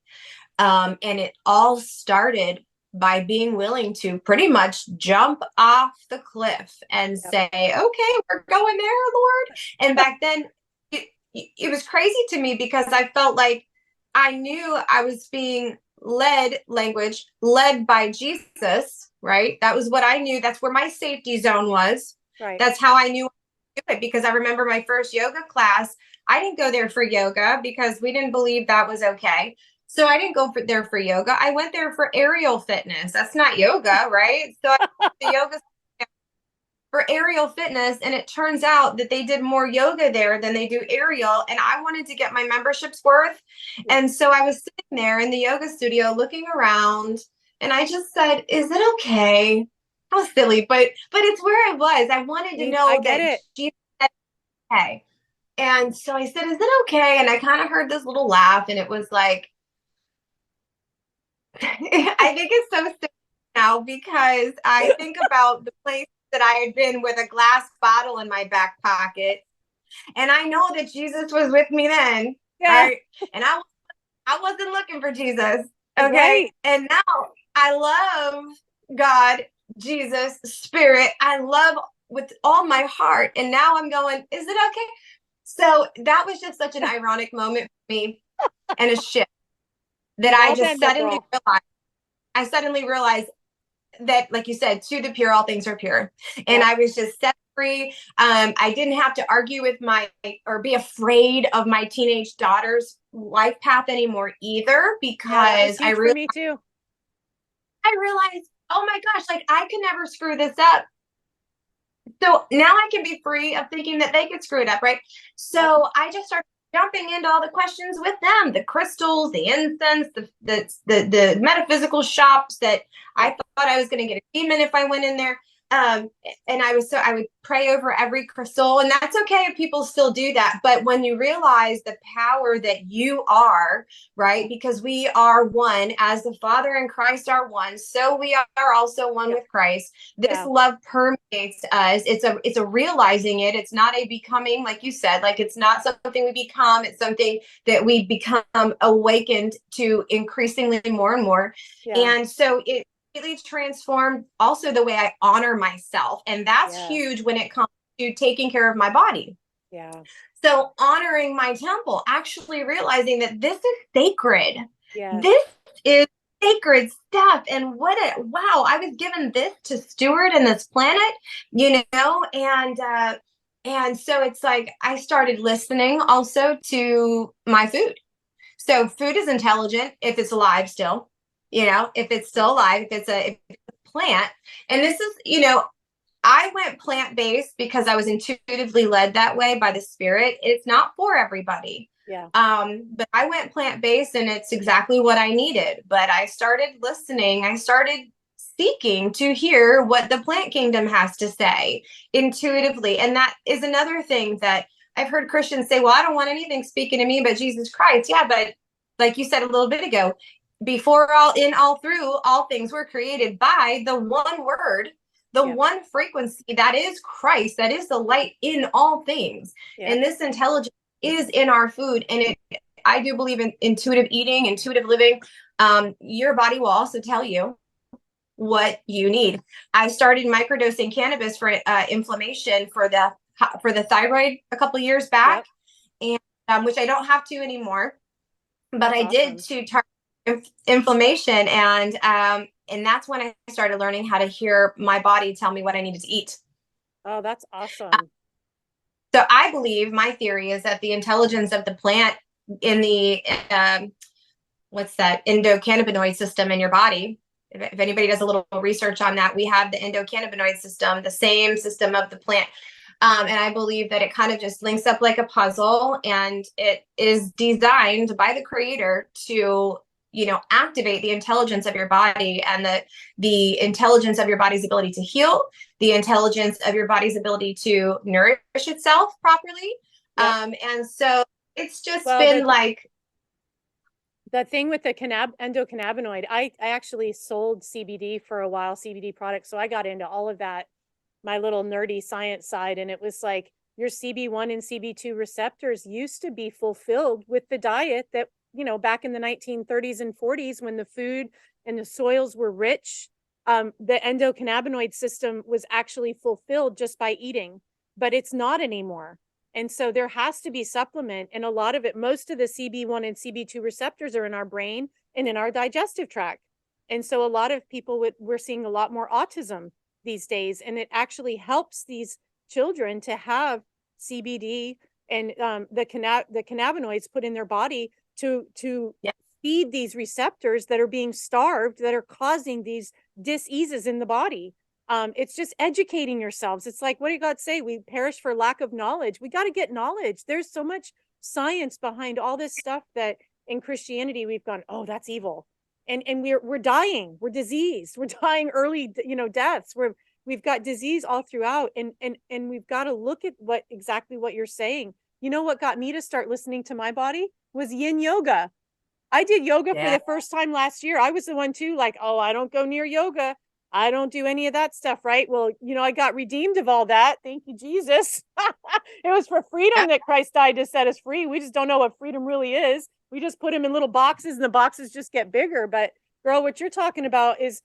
And it all started by being willing to pretty much jump off the cliff and Yep. say, okay, we're going there, Lord. And back then, it was crazy to me, because I felt like I knew I was being led by Jesus, right? That was what I knew. That's where my safety zone was. Right. That's how I knew to do it, because I remember my first yoga class. I didn't go there for yoga because we didn't believe that was okay. So I didn't go there for yoga. I went there for aerial fitness. That's not yoga, right? So I went to yoga for aerial fitness, and it turns out that they did more yoga there than they do aerial, and I wanted to get my membership's worth. Yeah. And so I was sitting there in the yoga studio looking around, and I just said, is it okay? How silly, but it's where I was. I wanted to I know get that it. she said okay. And so I said, is it okay? And I kind of heard this little laugh, and it was like, I think it's so silly now, because I think about the place that I had been with a glass bottle in my back pocket, and I know that Jesus was with me then, Yeah. right? And I wasn't looking for Jesus, okay? Right. And now I love God, Jesus, Spirit. I love with all my heart, and now I'm going, is it okay? So that was just such an ironic moment for me, and a shift that Well done, girl. I suddenly realized that, like you said, to the pure, all things are pure. And Yep. I was just set free. I didn't have to argue with or be afraid of my teenage daughter's life path anymore either, Yeah, that was because huge for me too. I realized, oh my gosh, like I can never screw this up. So now I can be free of thinking that they could screw it up, right? So I just started jumping into all the questions with them, the crystals, the incense, the metaphysical shops that I thought I was going to get a demon if I went in there. And I would pray over every crystal, and that's okay if people still do that. But when you realize the power that you are, right? Because we are one, as the Father and Christ are one, so we are also one with Christ. This love permeates us. It's a realizing it. It's not a becoming, like you said, like it's not something we become. It's something that we become awakened to increasingly more and more. Yeah. And so it really transformed also the way I honor myself. And that's Yeah. huge when it comes to taking care of my body. Yeah. So honoring my temple, actually realizing that this is sacred. Yeah. This is sacred stuff. And what a wow, I was given this to steward in this planet, and so it's like I started listening also to my food. So food is intelligent if it's alive still, if it's still alive, if it's a plant. And this is, I went plant based because I was intuitively led that way by the spirit. It's not for everybody. Yeah. But I went plant based and it's exactly what I needed. But I started listening. I started seeking to hear what the plant kingdom has to say intuitively. And that is another thing that I've heard Christians say, well, I don't want anything speaking to me but Jesus Christ. Yeah, but like you said a little bit ago, before all, in all, through, all things were created by the one word, the one frequency that is Christ, that is the light in all things. And this intelligence is in our food. And I do believe in intuitive eating, intuitive living. Your body will also tell you what you need. I started microdosing cannabis for inflammation for the thyroid a couple of years back, and which I don't have to anymore, but that's I did to target inflammation, and that's when I started learning how to hear my body tell me what I needed to eat. Oh, that's awesome. So I believe, my theory is that the intelligence of the plant in the what's that endocannabinoid system in your body. If anybody does a little research on that, we have the endocannabinoid system, the same system of the plant. And I believe that it kind of just links up like a puzzle, and it is designed by the creator to, activate the intelligence of your body, and the intelligence of your body's ability to heal, the intelligence of your body's ability to nourish itself properly. And so it's just been like, the thing with the endocannabinoid, I actually sold CBD for a while, CBD products. So I got into all of that, my little nerdy science side. And it was like your CB1 and CB2 receptors used to be fulfilled with the diet that, back in the 1930s and 40s, when the food and the soils were rich, the endocannabinoid system was actually fulfilled just by eating, but it's not anymore. And so there has to be supplement, and a lot of it, most of the CB1 and CB2 receptors are in our brain and in our digestive tract. And so a lot of people we're seeing a lot more autism these days, and it actually helps these children to have CBD and the cannabinoids put in their body to feed these receptors that are being starved, that are causing these diseases in the body. It's just educating yourselves. It's like, what do God say? We perish for lack of knowledge. We got to get knowledge. There's so much science behind all this stuff that in Christianity we've gone, oh, that's evil. And we're dying. We're diseased. We're dying early, deaths. We've got disease all throughout. And we've got to look at exactly what you're saying. You know what got me to start listening to my body was yin yoga. I did yoga for the first time last year. I was the one too, like, oh, I don't go near yoga. I don't do any of that stuff, right? Well, I got redeemed of all that. Thank you, Jesus. It was for freedom that Christ died to set us free. We just don't know what freedom really is. We just put them in little boxes and the boxes just get bigger. But girl, what you're talking about is,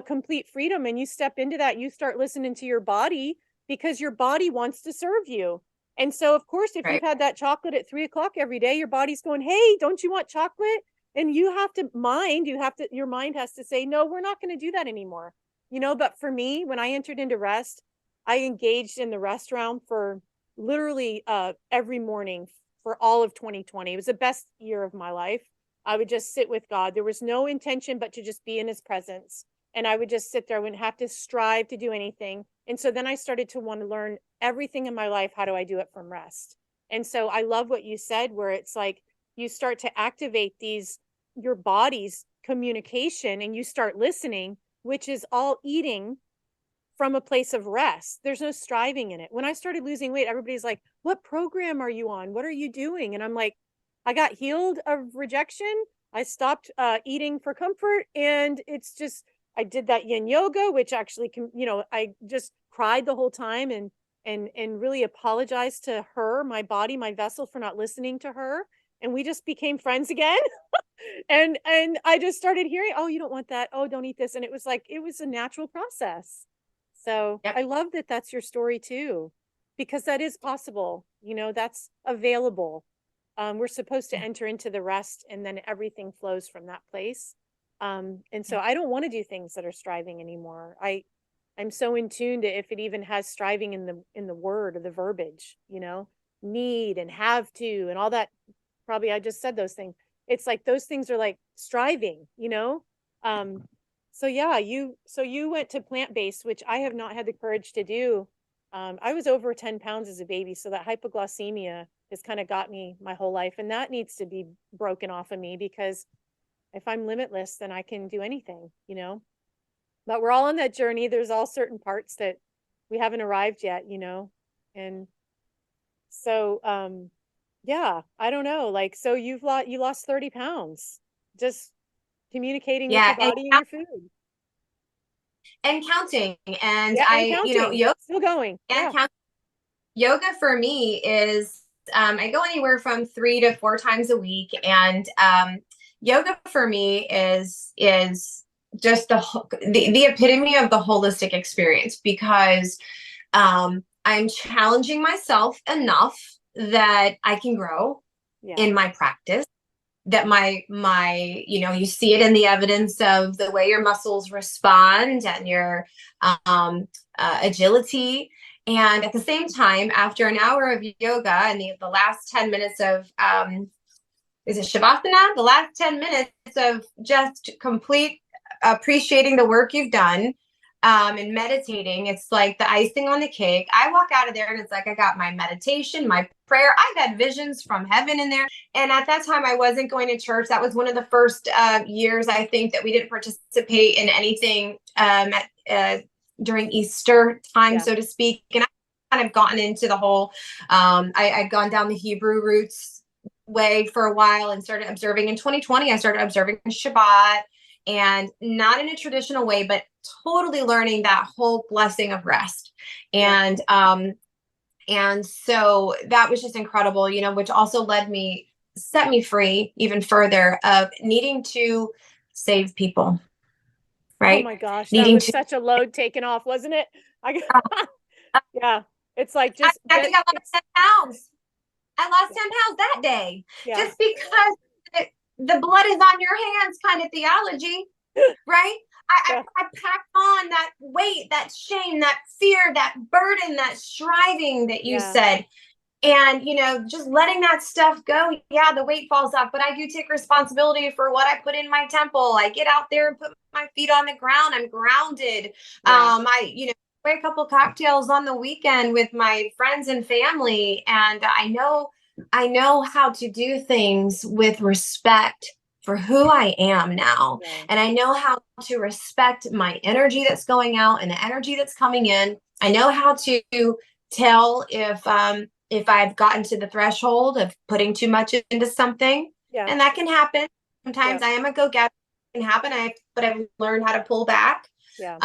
complete freedom. And you step into that, you start listening to your body because your body wants to serve you. And so, of course, if you've had that chocolate at 3:00 every day, your body's going, hey, don't you want chocolate? And your mind has to say, no, we're not going to do that anymore. But for me, when I entered into rest, I engaged in the rest realm for literally every morning for all of 2020. It was the best year of my life. I would just sit with God. There was no intention but to just be in his presence. And I would just sit there. I wouldn't have to strive to do anything. And so then I started to want to learn everything in my life. How do I do it from rest? And so I love what you said, where it's like you start to activate your body's communication, and you start listening, which is all eating from a place of rest. There's no striving in it. When I started losing weight, everybody's like, what program are you on? What are you doing? And I'm like, I got healed of rejection. I stopped eating for comfort. And it's just, I did that yin yoga, which actually, I just cried the whole time and really apologized to her, my body, my vessel, for not listening to her. And we just became friends again. and I just started hearing, oh, you don't want that. Oh, don't eat this. And it was a natural process. So I love that that's your story too. because that is possible. You know, that's available. We're supposed to enter into the rest, and then everything flows from that place. And so I don't want to do things that are striving anymore. I'm so in tune to if it even has striving in the word or the verbiage, you know, need and have to and all that. Probably I just said those things. It's like those things are like striving, you know. So yeah, you went to plant-based, which I have not had the courage to do. I was over 10 pounds as a baby, so that hypoglycemia has kind of got me my whole life, and that needs to be broken off of me, because if I'm limitless, then I can do anything, you know. But we're all on that journey. There's all certain parts that we haven't arrived yet, you know. And so yeah, I don't know. Like, so you lost 30 pounds just communicating with your Yeah, body and your food. and counting. And Yeah, and I, counting. yoga Still going. and Yeah. counting. Yoga for me is, I go anywhere from 3 to 4 times a week, and yoga for me is just the epitome of the holistic experience, because I'm challenging myself enough that I can grow Yeah. in my practice. That you see it in the evidence of the way your muscles respond and your agility. And at the same time, after an hour of yoga and the last 10 minutes of, is it Shavasana? The last 10 minutes of just complete appreciating the work you've done, and meditating, it's like the icing on the cake. I walk out of there and it's like I got my meditation, my prayer. I've had visions from heaven in there. And at that time, I wasn't going to church. That was one of the first years, I think, that we didn't participate in anything during Easter time, Yeah. so to speak. And I kind of gotten into the whole, I'd gone down the Hebrew roots way for a while and started observing. In 2020, I started observing Shabbat, and not in a traditional way, but totally learning that whole blessing of rest. And so that was just incredible, you know, which also set me free even further of needing to save people, Oh right? my gosh, that Needing was to, such a load taken off, wasn't it? Yeah. It's like I think I lost 10 pounds. I lost 10 pounds that day, yeah. just because the blood is on your hands kind of theology, right? Yeah. I packed on that weight, that shame, that fear, that burden, that striving that you Yeah. said. And, you know, just letting that stuff go. Yeah, the weight falls off, but I do take responsibility for what I put in my temple. I get out there and put my feet on the ground. I'm grounded. Yeah. I, enjoy a couple cocktails on the weekend with my friends and family. And I know how to do things with respect for who I am now. Yeah. And I know how to respect my energy that's going out and the energy that's coming in. I know how to tell if I've gotten to the threshold of putting too much into something. Yeah. And that can happen. Sometimes Yeah. I am a go-getter. It can happen. But I've learned how to pull back. Yeah.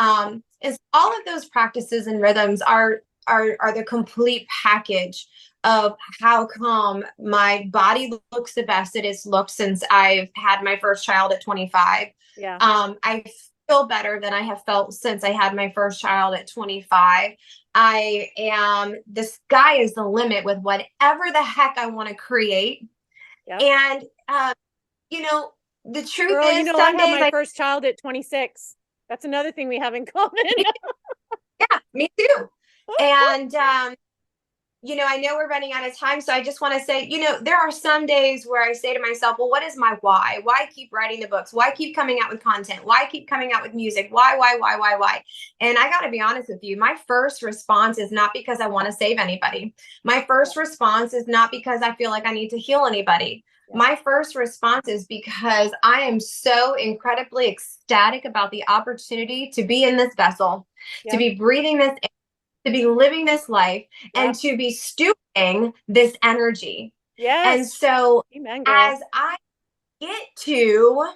Is all of those practices and rhythms are the complete package of how come my body looks the best it has looked since I've had my first child at 25. Yeah. I feel better than I have felt since I had my first child at 25. The sky is the limit with whatever the heck I want to create. Yep. And, the truth Girl, is, I had my first child at 26. That's another thing we have in common. Yeah, me too. And, I know we're running out of time, so I just want to say, there are some days where I say to myself, well, what is my why? Why keep writing the books? Why keep coming out with content? Why keep coming out with music? Why? And I got to be honest with you, my first response is not because I want to save anybody. My first response is not because I feel like I need to heal anybody. My first response is because I am so incredibly ecstatic about the opportunity to be in this vessel, to be breathing this, to be living this life, and to be stewarding this energy. Yes. And so Amen, as I get to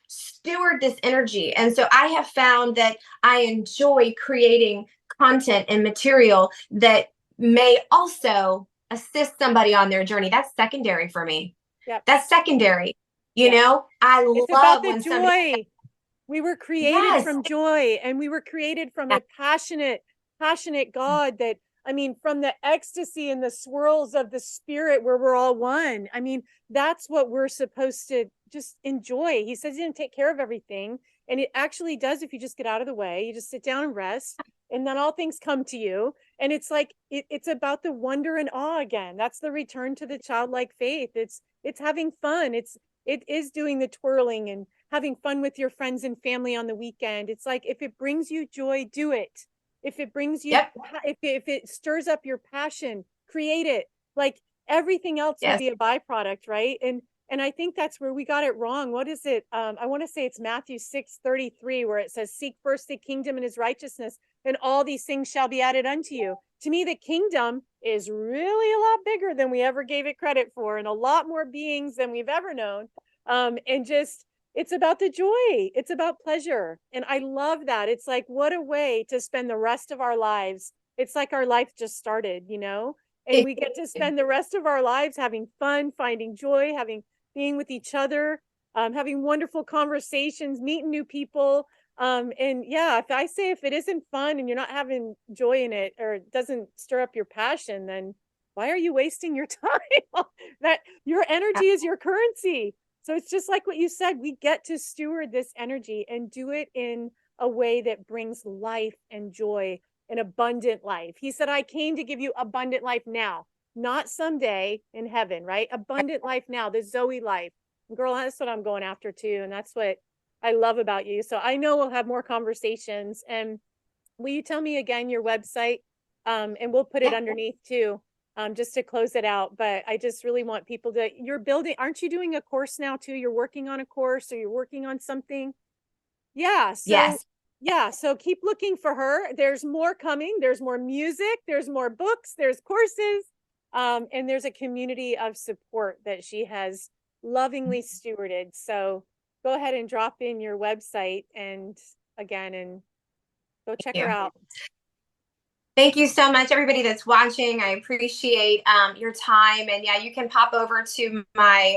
steward this energy. And so I have found that I enjoy creating content and material that may also assist somebody on their journey. That's secondary for me. Yep. That's secondary. It's about the joy. We were created from joy, and we were created from a passionate, passionate God that, I mean, from the ecstasy and the swirls of the spirit where we're all one. I mean, that's what we're supposed to just enjoy. He says he didn't take care of everything. And it actually does if you just get out of the way. You just sit down and rest, and then all things come to you. And it's like it's about the wonder and awe again. That's the return to the childlike faith. It's having fun. It is doing the twirling and having fun with your friends and family on the weekend. It's like, if it brings you joy, do it. If it brings you, if it stirs up your passion, create it. Like, everything else will be a byproduct, right? And I think that's where we got it wrong. What is it? I want to say it's Matthew 6:33, where it says, seek first the kingdom and his righteousness, and all these things shall be added unto you. To me, the kingdom is really a lot bigger than we ever gave it credit for, and a lot more beings than we've ever known. And just, it's about the joy. It's about pleasure. And I love that. It's like, what a way to spend the rest of our lives. It's like our life just started, you know, and we get to spend the rest of our lives having fun, finding joy, being with each other, having wonderful conversations, meeting new people. And yeah, if it isn't fun and you're not having joy in it, or it doesn't stir up your passion, then why are you wasting your time? That your energy is your currency. So it's just like what you said, we get to steward this energy and do it in a way that brings life and joy, an abundant life. He said, I came to give you abundant life now, not someday in heaven, right? Abundant life now, the Zoe life. Girl, that's what I'm going after too. And that's what I love about you. So I know we'll have more conversations. And will you tell me again your website? And we'll put it underneath too, just to close it out. But I just really want people to, you're building, aren't you doing a course now too? You're working on a course, or you're working on something? Yeah. So yeah, so keep looking for her. There's more coming. There's more music. There's more books. There's courses. And there's a community of support that she has lovingly stewarded. So go ahead and drop in your website and go check her out. Thank you so much, everybody that's watching. I appreciate your time. And yeah, you can pop over to my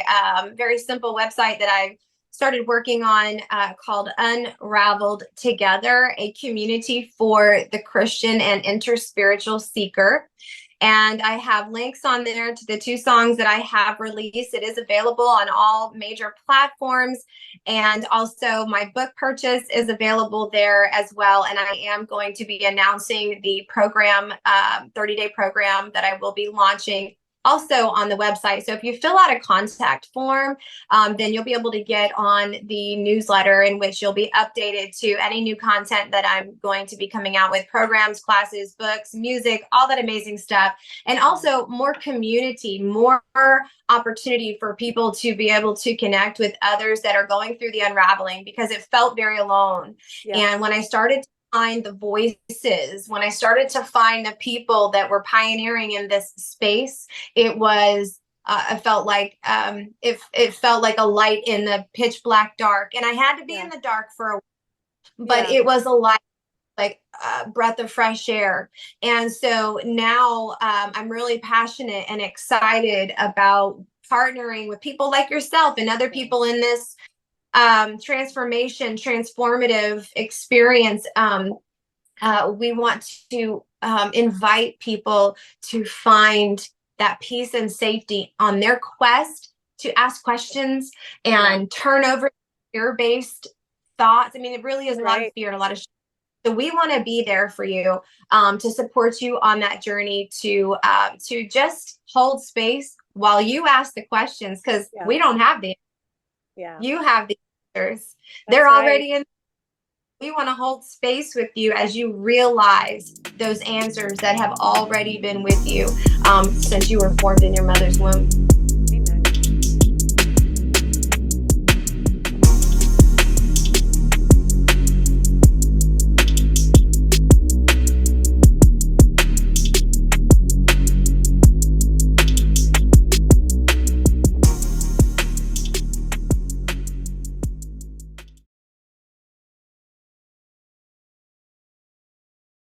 very simple website that I've started working on called Unraveled Together, a community for the Christian and interspiritual seeker. And I have links on there to the 2 songs that I have released. It is available on all major platforms. And also my book purchase is available there as well. And I am going to be announcing the program, 30-day program that I will be launching also on the website. So if you fill out a contact form, then you'll be able to get on the newsletter, in which you'll be updated to any new content that I'm going to be coming out with: programs, classes, books, music, all that amazing stuff. And also more community, more opportunity for people to be able to connect with others that are going through the unraveling, because it felt very alone. And when I started find the voices, when I started to find the people that were pioneering in this space, it was I felt like it felt like a light in the pitch black dark, and I had to be in the dark for a while, but it was a light, like a breath of fresh air. And so now I'm really passionate and excited about partnering with people like yourself and other people in this transformative experience. We want to invite people to find that peace and safety on their quest to ask questions and turn over fear-based thoughts. I mean, it really is a lot of fear and a lot of shit. So we want to be there for you, to support you on that journey, to just hold space while you ask the questions, because we don't have the you have the answers. They're already in. We want to hold space with you as you realize those answers that have already been with you since you were formed in your mother's womb.